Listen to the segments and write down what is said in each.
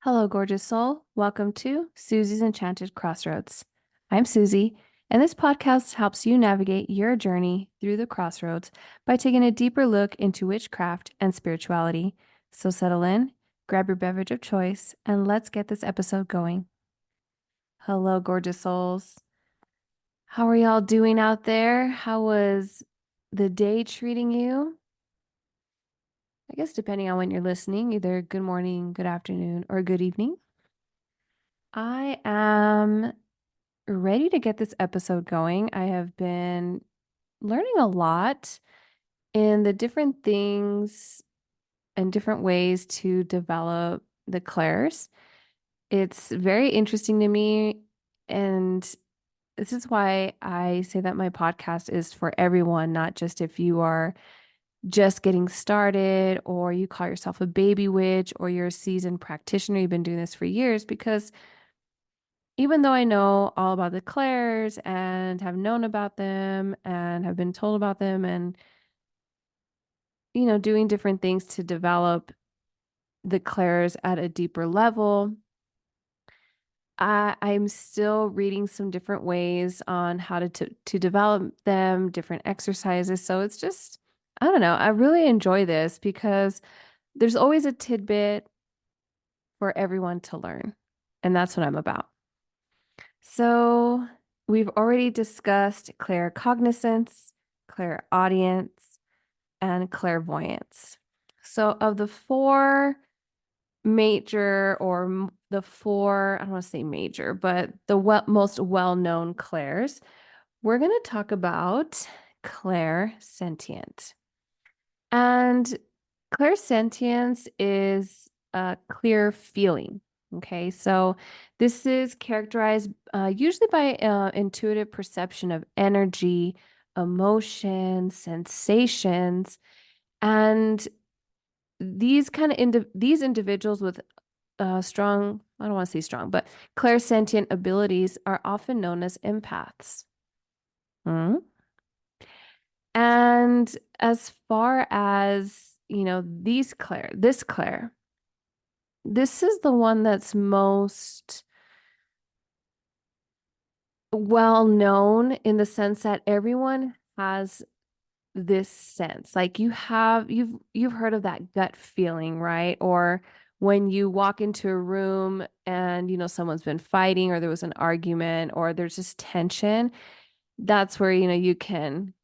Hello, gorgeous soul. Welcome to Susie's Enchanted Crossroads. I'm Susie, and this podcast helps you navigate your journey through the crossroads by taking a deeper look into witchcraft and spirituality. So settle in, grab your beverage of choice, and let's get this episode going. Hello, gorgeous souls. How are y'all doing out there? How was the day treating you? I guess depending on when you're listening, either good morning, good afternoon, or good evening. I am ready to get this episode going. I have been learning a lot in the different things and different ways to develop the clairs. It's very interesting to me. And this is why I say that my podcast is for everyone, not just if you are just getting started or you call yourself a baby witch or you're a seasoned practitioner. You've been doing this for years because even though I know all about the Clairs and have known about them and have been told about them and, doing different things to develop the Clairs at a deeper level, I'm still reading some different ways on how to develop them, different exercises. So it's just, I don't know. I really enjoy this because there's always a tidbit for everyone to learn. And that's what I'm about. So we've already discussed claircognizance, clairaudience, and clairvoyance. So of the four major or the four, I don't want to say major, but the most well-known clairs, we're going to talk about clairsentient. And clairsentience is a clear feeling. Okay, so this is characterized usually by intuitive perception of energy, emotion, sensations, and these individuals with strong, I don't want to say strong, but clairsentient abilities are often known as empaths. Hmm? And as far as, this Clair, this is the one that's most well known in the sense that everyone has this sense. Like you've heard of that gut feeling, right? Or when you walk into a room and someone's been fighting or there was an argument or there's just tension, that's where you can,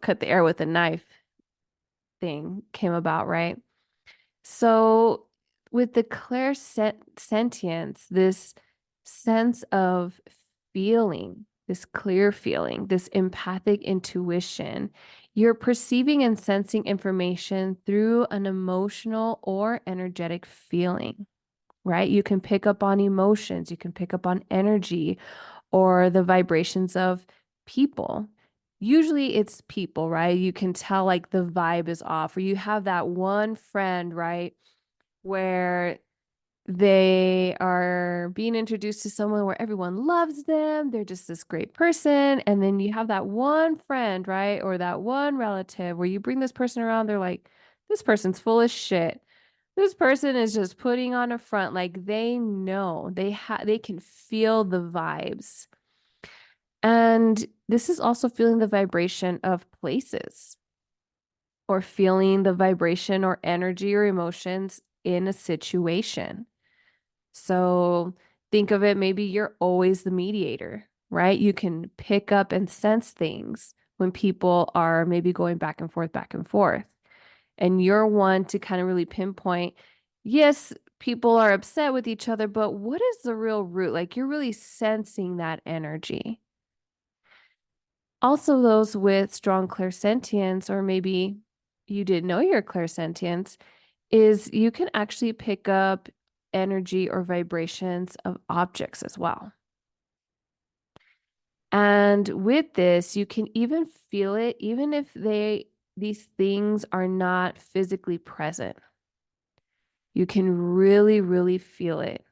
cut the air with a knife thing came about, right? So with the clairsentience, this sense of feeling, this clear feeling, this empathic intuition, you're perceiving and sensing information through an emotional or energetic feeling, right? You can pick up on emotions, you can pick up on energy or the vibrations of people. Usually it's people, right? You can tell like the vibe is off, or you have that one friend, right? Where they are being introduced to someone where everyone loves them. They're just this great person. And then you have that one friend, right? Or that one relative where you bring this person around. They're like, this person's full of shit. This person is just putting on a front. Like they know they can feel the vibes. And this is also feeling the vibration of places or feeling the vibration or energy or emotions in a situation. So think of it, maybe you're always the mediator, right? You can pick up and sense things when people are maybe going back and forth, back and forth. And you're one to kind of really pinpoint, yes, people are upset with each other, but what is the real root? Like you're really sensing that energy. Also, those with strong clairsentience, or maybe you didn't know your clairsentience, is you can actually pick up energy or vibrations of objects as well. And with this, you can even feel it, even if these things are not physically present. You can really, really feel it.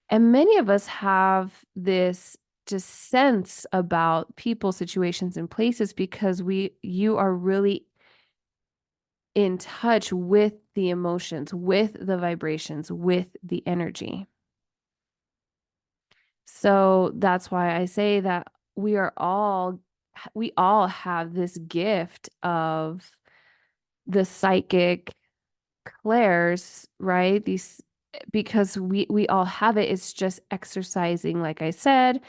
And many of us have this just sense about people, situations, and places because you are really in touch with the emotions, with the vibrations, with the energy. So that's why I say that we are all, we all have this gift of the psychic clairs, right? These, because we all have it. It's just exercising, like I said,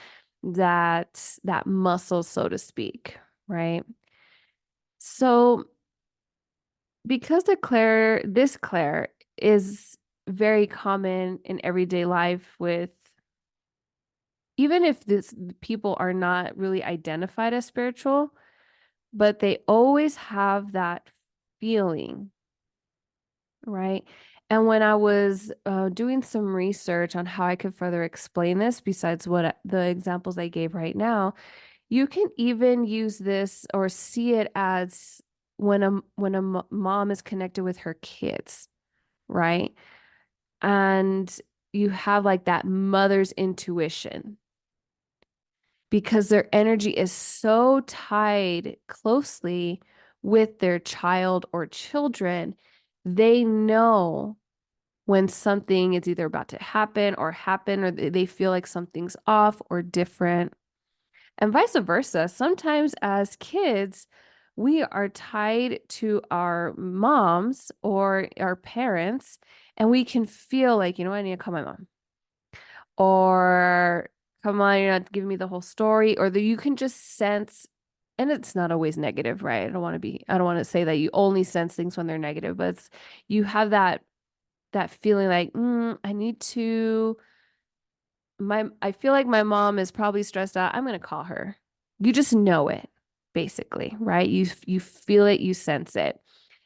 that muscle, so to speak, right? So because this Clair is very common in everyday life with, even if this people are not really identified as spiritual, but they always have that feeling, right? And when I was doing some research on how I could further explain this, besides the examples I gave right now, you can even use this or see it as when a mom is connected with her kids, right? And you have like that mother's intuition because their energy is so tied closely with their child or children. They know when something is either about to happen or they feel like something's off or different. And vice versa. Sometimes as kids, we are tied to our moms or our parents, and we can feel like, I need to call my mom. Or, come on, you're not giving me the whole story. Or that you can just sense, and it's not always negative, right? I don't want to say that you only sense things when they're negative, but you have that feeling like, I need to I feel like my mom is probably stressed out. I'm gonna call her. You just know it, basically, right? You feel it, you sense it.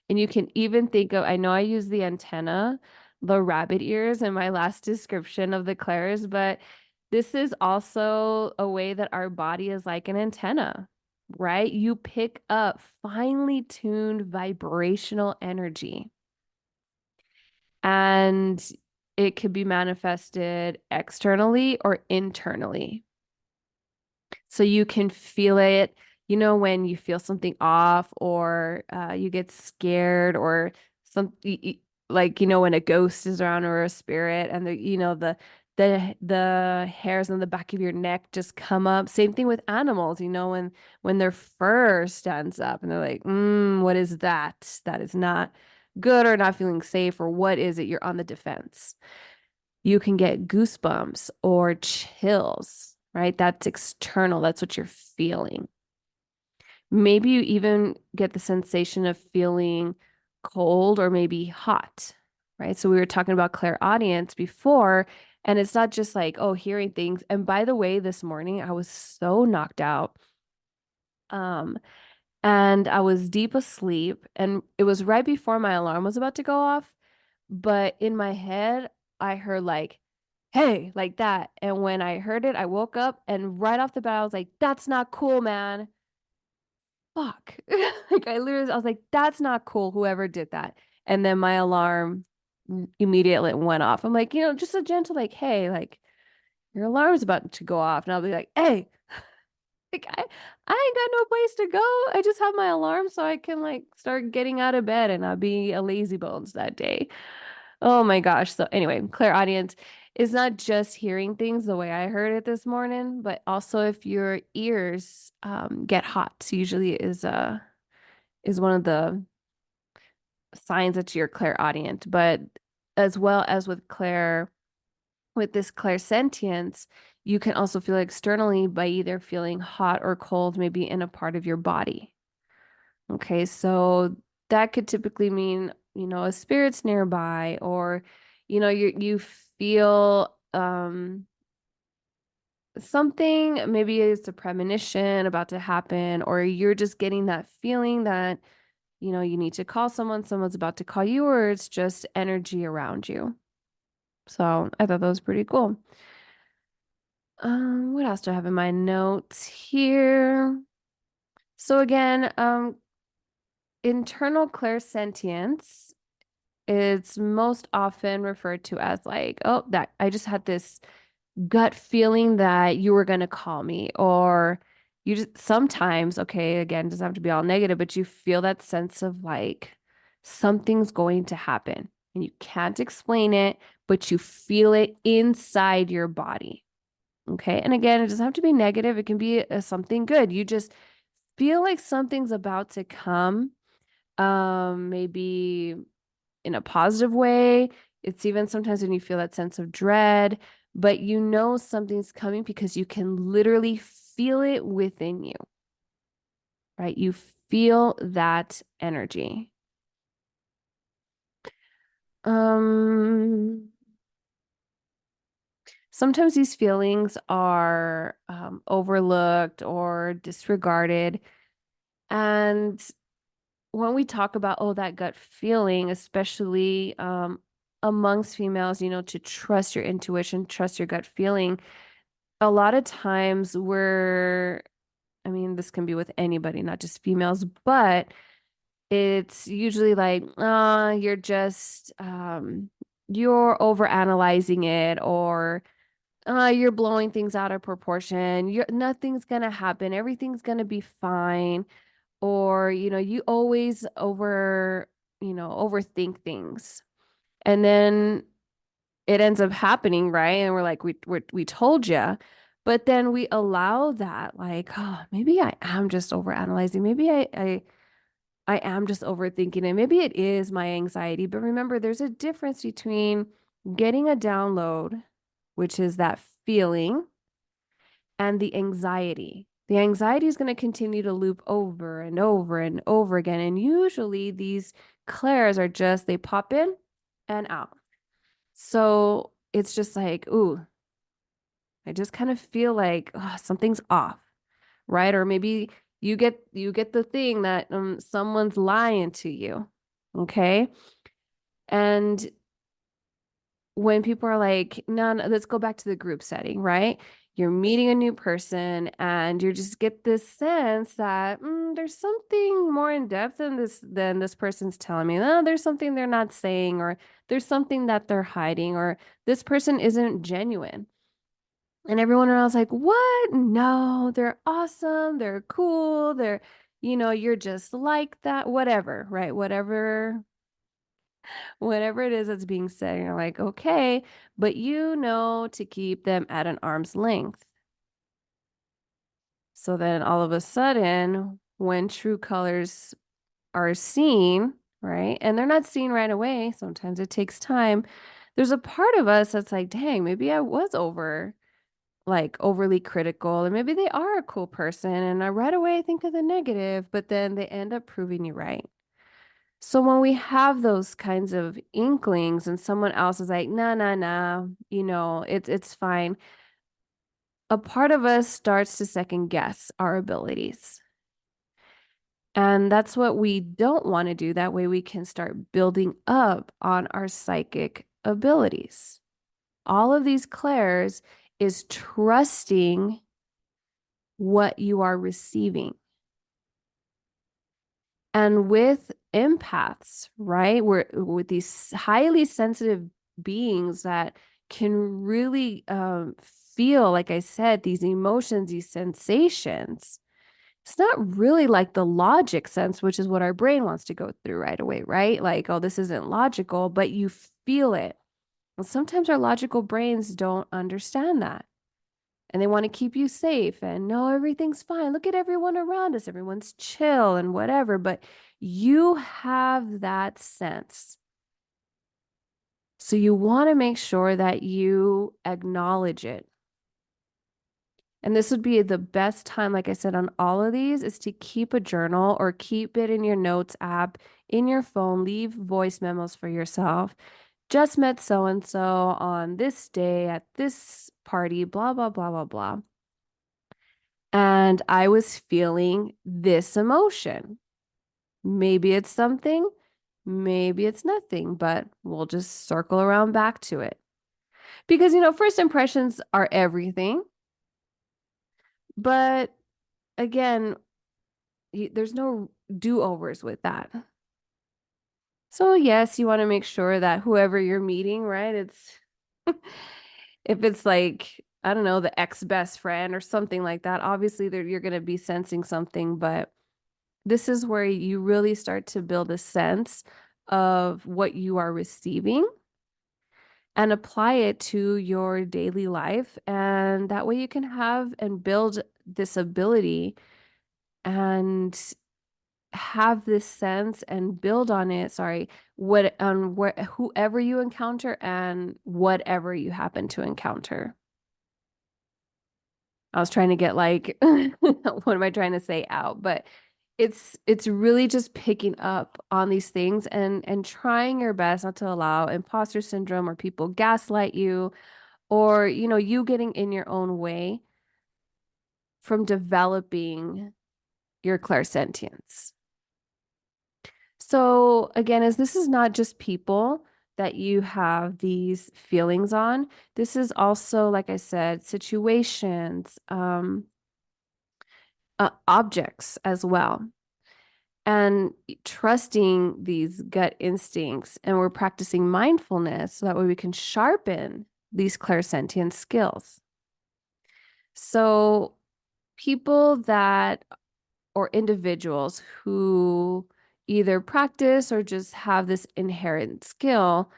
And you can even think of, I know I use the antenna, the rabbit ears in my last description of the clairs, but this is also a way that our body is like an antenna, right? You pick up finely tuned vibrational energy. And it could be manifested externally or internally. So you can feel it, when you feel something off or you get scared or some like, when a ghost is around or a spirit and the hairs on the back of your neck just come up. Same thing with animals, when their fur stands up and they're like, what is that? That is not good or not feeling safe, or what is it? You're on the defense. You can get goosebumps or chills, right? That's external. That's what you're feeling. Maybe you even get the sensation of feeling cold or maybe hot, right? So we were talking about clairaudience before, and it's not just like, oh, hearing things. And by the way, this morning I was so knocked out. Um, and I was deep asleep, and it was right before my alarm was about to go off. But in my head, I heard like, hey, like that. And when I heard it, I woke up and right off the bat, I was like, that's not cool, man. Fuck. Like I was like, that's not cool, whoever did that. And then my alarm immediately went off. I'm like, just a gentle, like, hey, like your alarm's about to go off. And I'll be like, hey, like I ain't got no place to go. I just have my alarm so I can like start getting out of bed and not be a lazy bones that day. Oh my gosh. So anyway, clairaudience is not just hearing things the way I heard it this morning, but also if your ears get hot, usually is one of the signs that you're clairaudient. But as well as with this clairsentience, you can also feel externally by either feeling hot or cold, maybe in a part of your body. Okay, so that could typically mean, a spirit's nearby, or, you feel something, maybe it's a premonition about to happen, or you're just getting that feeling that, you need to call someone, someone's about to call you, or it's just energy around you. So I thought that was pretty cool. What else do I have in my notes here? So again, internal clairsentience, it's most often referred to as like, oh, that I just had this gut feeling that you were going to call me, or you just sometimes, okay, again, doesn't have to be all negative, but you feel that sense of like something's going to happen and you can't explain it, but you feel it inside your body. Okay. And again, it doesn't have to be negative, it can be something good. You just feel like something's about to come, maybe in a positive way. It's even sometimes when you feel that sense of dread, but you know something's coming because you can literally feel it within you, right? You feel that energy. Um, Sometimes these feelings are overlooked or disregarded. And when we talk about, oh, that gut feeling, especially amongst females, to trust your intuition, trust your gut feeling, a lot of times I mean, this can be with anybody, not just females, but it's usually like, you're over analyzing it, or you're blowing things out of proportion. Nothing's gonna happen. Everything's gonna be fine. Or, you always overthink things. And then it ends up happening, right? And we're like, we told you. But then we allow that, like, oh, maybe I am just overanalyzing. Maybe I am just overthinking it. Maybe it is my anxiety. But remember, there's a difference between getting a download, which is that feeling, and the anxiety. The anxiety is going to continue to loop over and over and over again. And usually these clairs are just, they pop in and out. So it's just like, ooh, I just kind of feel like something's off, right? Or maybe you get the thing that someone's lying to you. Okay. And when people are like, no, no, let's go back to the group setting, right? You're meeting a new person and you just get this sense that there's something more in depth than this person's telling me. No, there's something they're not saying, or there's something that they're hiding, or this person isn't genuine. And everyone around's like, what? No, they're awesome. They're cool. You're just like that, whatever, right? Whatever it is that's being said, you're like, okay, but to keep them at an arm's length. So then all of a sudden, when true colors are seen, right, and they're not seen right away, sometimes it takes time. There's a part of us that's like, dang, maybe I was overly critical, and maybe they are a cool person. And I right away think of the negative, but then they end up proving you right. So when we have those kinds of inklings and someone else is like, nah, nah, nah, it's fine. A part of us starts to second guess our abilities. And that's what we don't want to do. That way we can start building up on our psychic abilities. All of these clairs is trusting what you are receiving. And with empaths, right? We're with these highly sensitive beings that can really feel, like I said, these emotions, these sensations. It's not really like the logic sense, which is what our brain wants to go through right away, right? Like, oh, this isn't logical, but you feel it. And sometimes our logical brains don't understand that, and they want to keep you safe and no, everything's fine. Look at everyone around us. Everyone's chill and whatever. But you have that sense. So you want to make sure that you acknowledge it. And this would be the best time, like I said, on all of these, is to keep a journal or keep it in your notes app, in your phone, leave voice memos for yourself. Just met so and so on this day at this party, blah, blah, blah, blah, blah. And I was feeling this emotion. Maybe it's something, maybe it's nothing, but we'll just circle around back to it. Because, first impressions are everything. But again, there's no do-overs with that. So, yes, you want to make sure that whoever you're meeting, right? If it's like, I don't know, the ex-best friend or something like that, obviously you're going to be sensing something, but this is where you really start to build a sense of what you are receiving and apply it to your daily life. And that way you can have and build this ability and have this sense and build on it, sorry, what on where whoever you encounter and whatever you happen to encounter. I was trying to get like what am I trying to say out, but it's really just picking up on these things and trying your best not to allow imposter syndrome or people gaslight you or you getting in your own way from developing your clairsentience. So again, as this is not just people that you have these feelings on, this is also, like I said, situations, objects as well. And trusting these gut instincts, and we're practicing mindfulness so that way we can sharpen these clairsentient skills. So people that or individuals who either practice or just have this inherent skill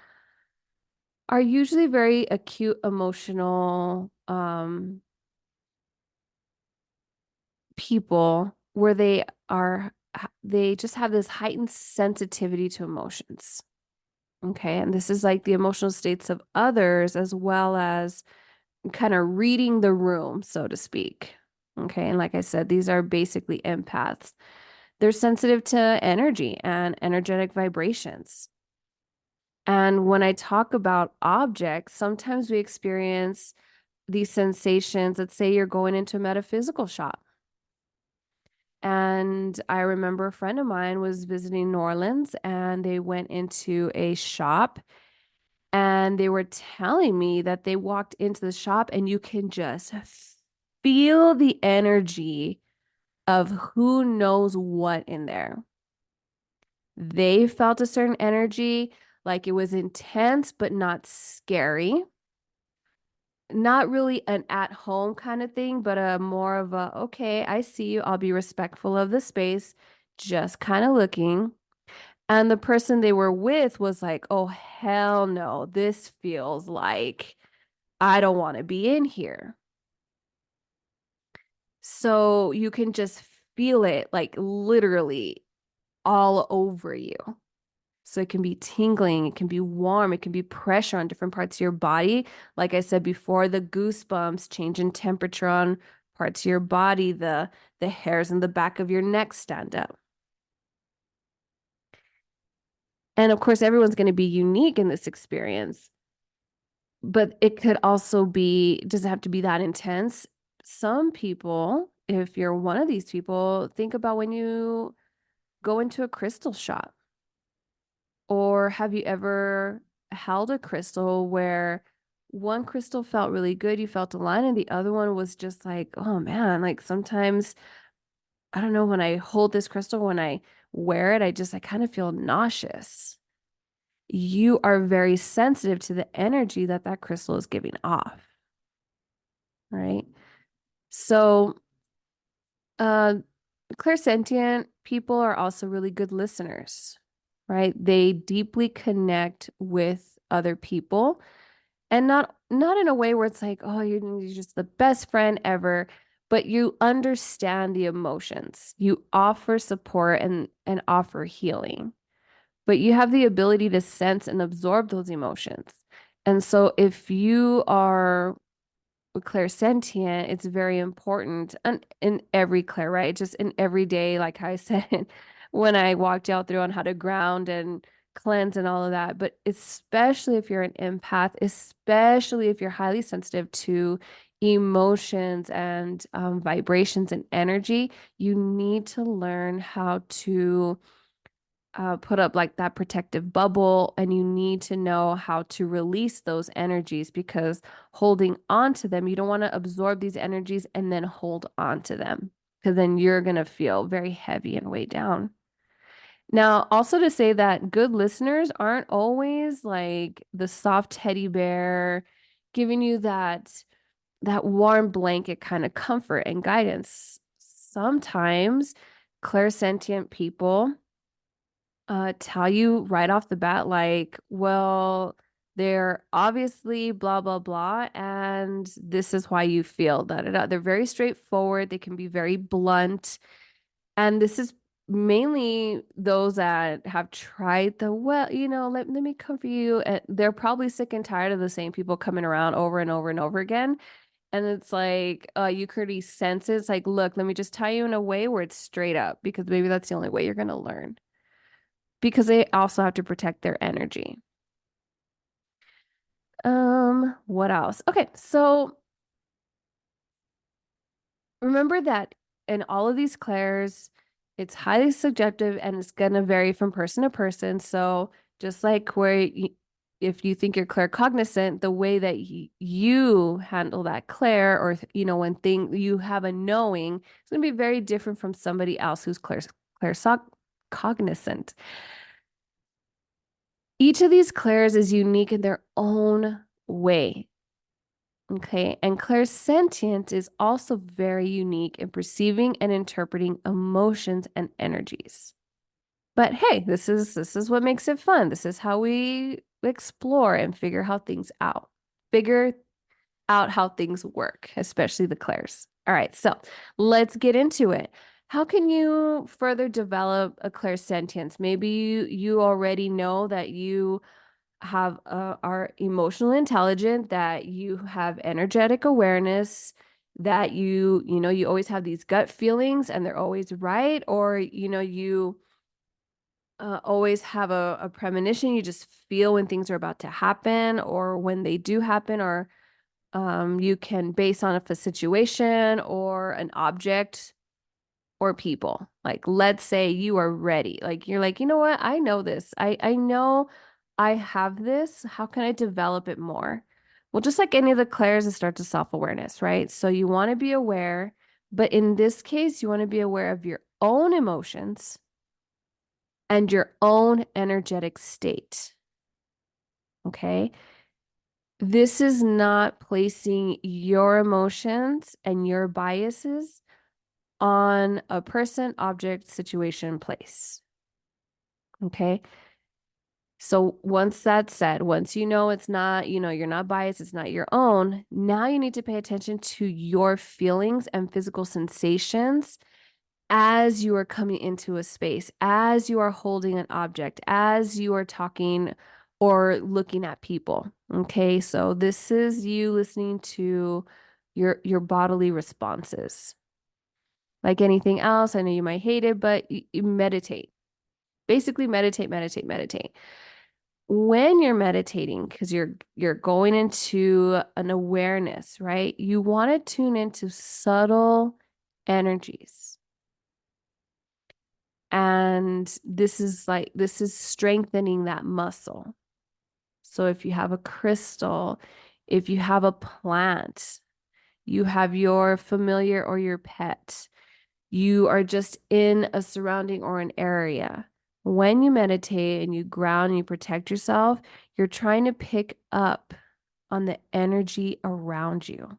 are usually very acute emotional people where they just have this heightened sensitivity to emotions. Okay. And this is like the emotional states of others as well as kind of reading the room, so to speak. Okay. And like I said, these are basically empaths. They're sensitive to energy and energetic vibrations. And when I talk about objects, sometimes we experience these sensations. Let's say you're going into a metaphysical shop. And I remember a friend of mine was visiting New Orleans and they went into a shop and they were telling me that they walked into the shop and you can just feel the energy of who knows what in there. They felt a certain energy, like it was intense, but not scary. Not really an at home kind of thing, but a more of a, okay, I see you. I'll be respectful of the space, just kind of looking. And the person they were with was like, oh, hell no, this feels like I don't want to be in here. So you can just feel it like literally all over you. So it can be tingling, it can be warm, it can be pressure on different parts of your body. Like I said before, the goosebumps, change in temperature on parts of your body, the hairs in the back of your neck stand up. And of course, everyone's going to be unique in this experience, but it could also be, doesn't have to be that intense. Some people, if you're one of these people, think about when you go into a crystal shop. Or have you ever held a crystal where one crystal felt really good, you felt aligned, and the other one was just like, oh man, like sometimes, I don't know, when I hold this crystal, when I wear it, I kind of feel nauseous. You are very sensitive to the energy that that crystal is giving off, right? So, uh, clairsentient people are also really good listeners, right? They deeply connect with other people and not in a way where it's like, oh, you're just the best friend ever, but you understand the emotions. You offer support and offer healing, but you have the ability to sense and absorb those emotions. And so if you are clairsentient, it's very important and in every clair, right? Just in every day, like I said, when I walked y'all through on how to ground and cleanse and all of that, but especially if you're an empath, especially if you're highly sensitive to emotions and vibrations and energy, you need to learn how to put up like that protective bubble, and you need to know how to release those energies because holding on to them, you don't want to absorb these energies and then hold on to them because then you're going to feel very heavy and weighed down. Now, also to say that good listeners aren't always like the soft teddy bear giving you that warm blanket kind of comfort and guidance. Sometimes clairsentient people tell you right off the bat, like, well, they're obviously blah, blah, blah, and this is why you feel da, da, da. They're very straightforward. They can be very blunt. And this is mainly those that have tried the, well, let me comfort you. And they're probably sick and tired of the same people coming around over and over and over again. And it's like, you could already sense it. It's like, look, let me just tie you in a way where it's straight up because maybe that's the only way you're going to learn because they also have to protect their energy. What else? Okay, so remember that in all of these clairs, it's highly subjective and it's gonna vary from person to person. So just like if you think you're claircognizant, the way that you handle that clair, or when you have a knowing, it's gonna be very different from somebody else who's cognizant. Each of these clairs is unique in their own way. Okay, and clairsentience is also very unique in perceiving and interpreting emotions and energies. But hey, this is what makes it fun. This is how we explore and figure how things out. Figure out how things work, especially the clairs. All right, so let's get into it. How can you further develop a clairsentience? Maybe you already know that you have are emotionally intelligent, that you have energetic awareness, that you always have these gut feelings and they're always right, or you always have a premonition. You just feel when things are about to happen or when they do happen, or you can base on a situation or an object or people. Like, let's say you are ready. Like, you're like, you know what? I know this. I know I have this. How can I develop it more? Well, just like any of the clairs, it starts with self-awareness, right? So you want to be aware, but in this case, you want to be aware of your own emotions and your own energetic state. Okay. This is not placing your emotions and your biases on a person, object, situation, place. Okay. So once that's said, once you know it's not, you're not biased, it's not your own, now you need to pay attention to your feelings and physical sensations as you are coming into a space, as you are holding an object, as you are talking or looking at people. Okay. So this is you listening to your bodily responses. Like anything else, I know you might hate it, but you meditate. Basically meditate, meditate, meditate. When you're meditating, because you're going into an awareness, right? You want to tune into subtle energies. And this is strengthening that muscle. So if you have a crystal, if you have a plant, you have your familiar or your pet, you are just in a surrounding or an area. When you meditate and you ground and you protect yourself, you're trying to pick up on the energy around you.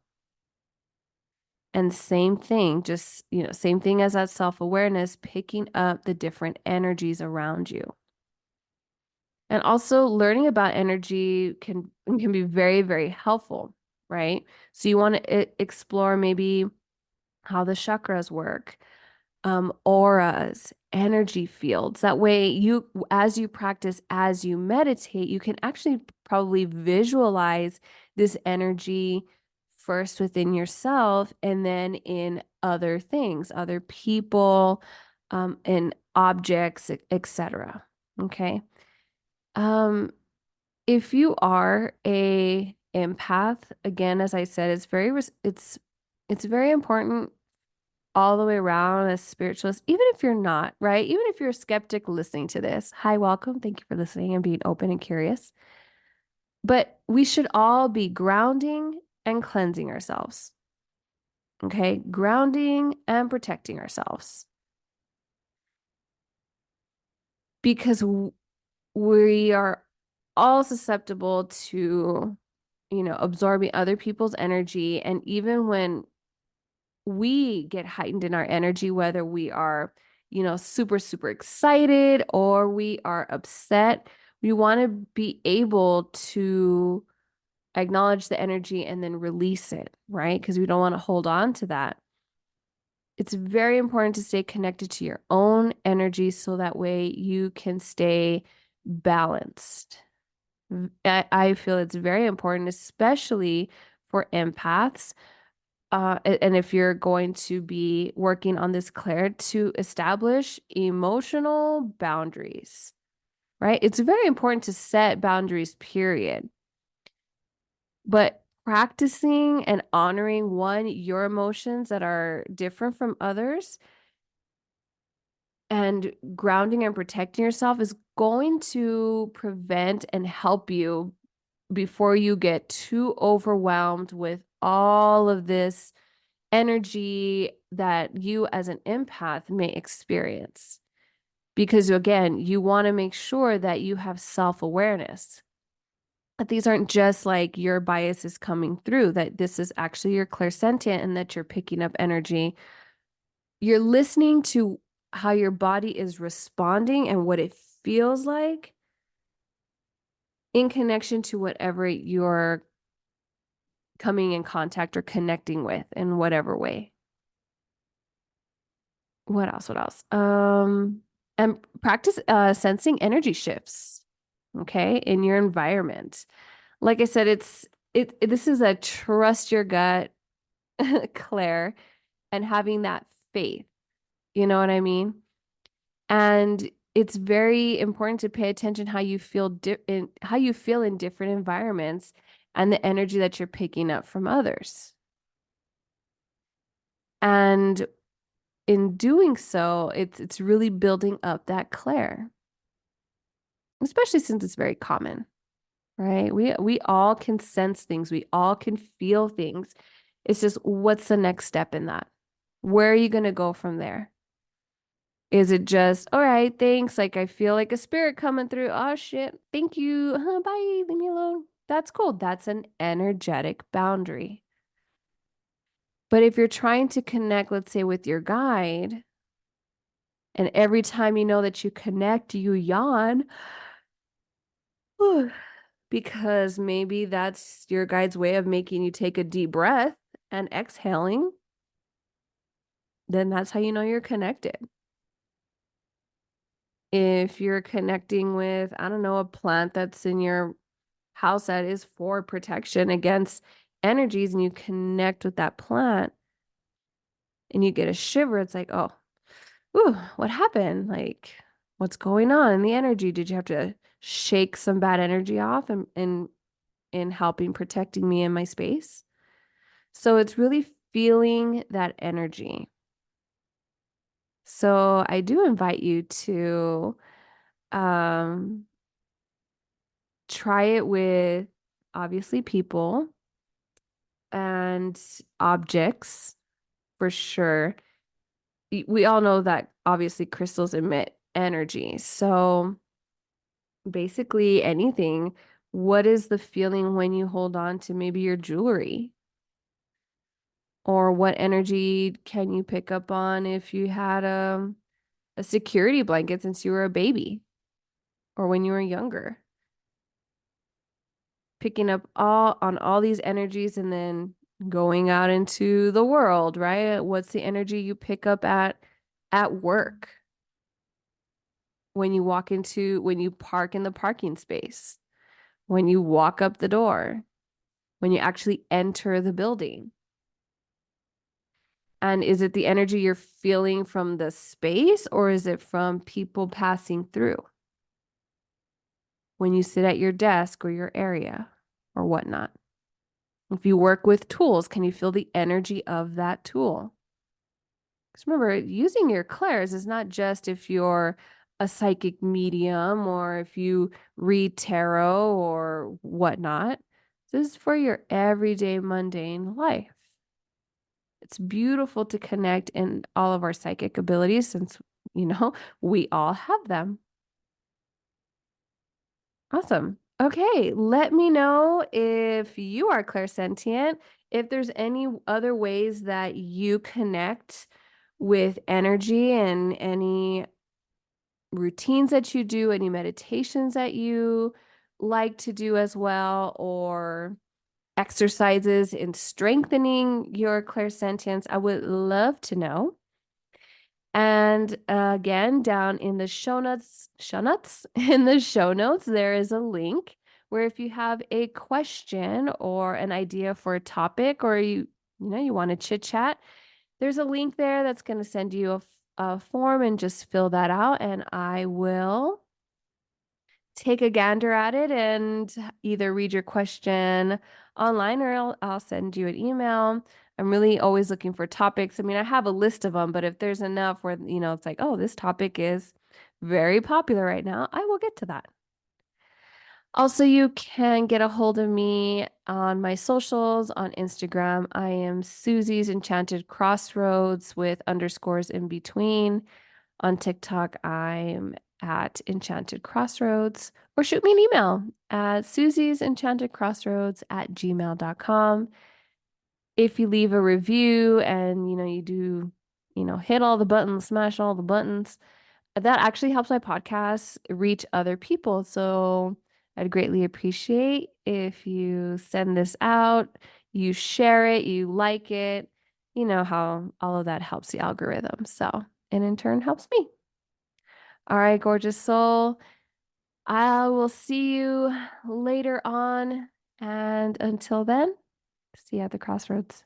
And same thing, just, same thing as that self-awareness, picking up the different energies around you. And also learning about energy can be very, very helpful, right? So you want to explore maybe how the chakras work, auras, energy fields. That way, as you practice, as you meditate, you can actually probably visualize this energy first within yourself and then in other things, other people, and objects, etc. Okay. Um, if you are a empath, again, as I said, it's very important all the way around as spiritualist, even if you're not, right? Even if you're a skeptic listening to this. Hi, welcome. Thank you for listening and being open and curious. But we should all be grounding and cleansing ourselves. Okay? Grounding and protecting ourselves. Because we are all susceptible to, absorbing other people's energy. And even when we get heightened in our energy, whether we are, super, super excited or we are upset, we want to be able to acknowledge the energy and then release it, right? Because we don't want to hold on to that. It's very important to stay connected to your own energy so that way you can stay balanced. I feel it's very important, especially for empaths. And if you're going to be working on this, Claire, to establish emotional boundaries, right? It's very important to set boundaries, period. But practicing and honoring your emotions that are different from others and grounding and protecting yourself is going to prevent and help you before you get too overwhelmed with all of this energy that you as an empath may experience. Because again, you want to make sure that you have self-awareness. That these aren't just like your biases coming through, that this is actually your clairsentient and that you're picking up energy. You're listening to how your body is responding and what it feels like in connection to whatever you're coming in contact or connecting with in whatever way. What else? What else? And practice sensing energy shifts, okay, in your environment. Like I said, this is a trust your gut, Claire, and having that faith. You know what I mean? And it's very important to pay attention how you feel in different environments and the energy that you're picking up from others. And in doing so, it's really building up that Claire, especially since it's very common, right? We all can sense things, we all can feel things. It's just what's the next step in that? Where are you going to go from there? Is it just, all right, thanks. Like I feel like a spirit coming through. Oh shit. Thank you. Bye. Leave me alone. That's cool. That's an energetic boundary. But if you're trying to connect, let's say with your guide, and every time you know that you connect, you yawn, because maybe that's your guide's way of making you take a deep breath and exhaling, then that's how you know you're connected. If you're connecting with, I don't know, a plant that's in your house that is for protection against energies and you connect with that plant and you get a shiver, it's like, oh, ooh, what happened? Like, what's going on in the energy? Did you have to shake some bad energy off in helping protecting me in my space? So it's really feeling that energy. So I do invite you to um try it with obviously people and objects for sure. We all know that obviously crystals emit energy. So basically anything, what is the feeling when you hold on to maybe your jewelry? Or what energy can you pick up on if you had a security blanket since you were a baby or when you were younger? Picking up all these energies and then going out into the world, right? What's the energy you pick up at work when you park in the parking space, when you walk up the door, when you actually enter the building? And is it the energy you're feeling from the space or is it from people passing through when you sit at your desk or your area or whatnot? If you work with tools, can you feel the energy of that tool? Because remember, using your clairs is not just if you're a psychic medium or if you read tarot or whatnot. This is for your everyday mundane life. It's beautiful to connect in all of our psychic abilities since, we all have them. Awesome. Okay, let me know if you are clairsentient, if there's any other ways that you connect with energy and any routines that you do, any meditations that you like to do as well, or exercises in strengthening your clairsentience, I would love to know. And again, down in the in the show notes, there is a link where if you have a question or an idea for a topic, or you want to chit chat, there's a link there that's going to send you a form, and just fill that out, and I will take a gander at it and either read your question online, or I'll send you an email. I'm really always looking for topics. I mean, I have a list of them, but if there's enough where, it's like, oh, this topic is very popular right now, I will get to that. Also, you can get a hold of me on my socials on Instagram. I am Susie's Enchanted Crossroads with underscores in between. On TikTok, I'm at Enchanted Crossroads, or shoot me an email at Susie's Enchanted Crossroads at gmail.com. If you leave a review and you do, hit all the buttons, smash all the buttons, that actually helps my podcast reach other people. So I'd greatly appreciate if you send this out, you share it, you like it. You know how all of that helps the algorithm. So, and in turn helps me. All right, gorgeous soul. I will see you later on. And until then, see you at the crossroads.